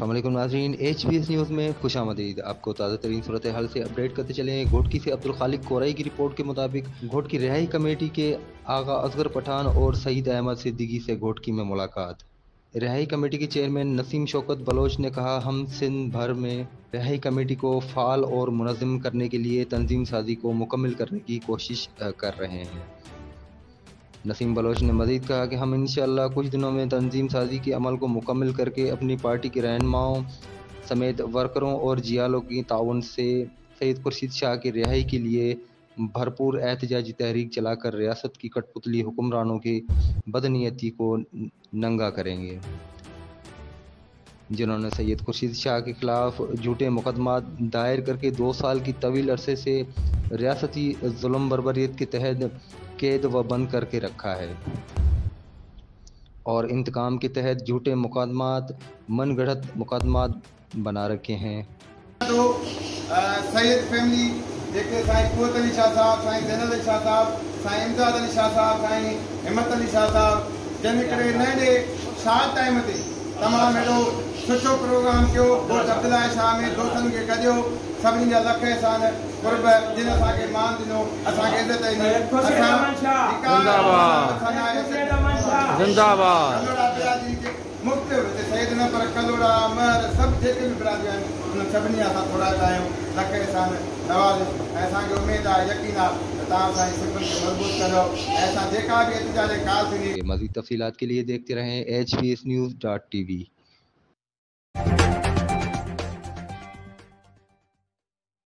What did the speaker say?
अस्सलाम वालेकुम नाज़रीन, HBS न्यूज़ में खुशामदीद। आपको ताज़ा तरीन सूरत हाल से अपडेट करते चलें। घोटकी से अब्दुल खालिक कोरई की रिपोर्ट के मुताबिक घोटकी रिहाई कमेटी के आगा असगर पठान और सईद अहमद सिद्दीकी से घोटकी में मुलाकात। रिहाई कमेटी के चेयरमैन नसीम शौकत बलोच ने कहा, हम सिंध भर में रिहाई कमेटी को फ़ाल और मुनज़्ज़म करने के लिए तंजीम साजी को मुकम्मल करने की कोशिश कर रहे हैं। नसीम बलोच ने मज़ीद कहा कि हम इंशाअल्लाह कुछ दिनों में तंजीम साजी के अमल को मुकम्मल करके अपनी पार्टी के रहनुमाओं समेत वर्करों और जियालों की ताउन से सैयद खुर्शीद शाह की रिहाई के लिए भरपूर एहतजाजी तहरीक चलाकर रियासत की कठपुतली हुक्मरानों की बदनीयती को नंगा करेंगे, जिन्होंने सैयद खुर्शीद शाह के खिलाफ झूठे मुकदमा दायर करके 2 साल की तवील अरसे से रियासती जुल्म बर्बरियत के तहत कैद व बंद करके रखा है और इंतकाम के तहत झूठे मुकदमात मनगढ़ंत मुकदमात बना रखे हैं। तो सैयद फैमिली जेके साईं कुवत अली शाह साहब, साईं ज़ैनल अली शाह साहब, साईं इमदाद अली शाह साहब, साईं हिम्मत अली शाह साहब, जंहिं करे नंढे शाद टाइम ते तमामु हेॾो सुठो प्रोग्राम कयो। घोट अब्दुल्ला शाह में दोस्तनि खे गॾियो, सभिनी जा लख एहसान कुर्ब जिन असांखे मान ॾिनो, असांखे इज़त ॾिनी। मुख़्तलिफ़ सैयद न पर कलोड़ा महर सभु जेके बि बिरादरियूं आहिनि उन सभिनी असां थोरा आहियूं, लख एहसान नवाज़। ऐं असांखे उमेदु आहे, यकीन आहे त तव्हां असांजी सिफ़तुनि खे मज़बूत कंदो ऐं असां जेका बि एतिजा काल थींदी। मज़ीद तफ़सीलात के लिए देखते रहें HBS News.tv।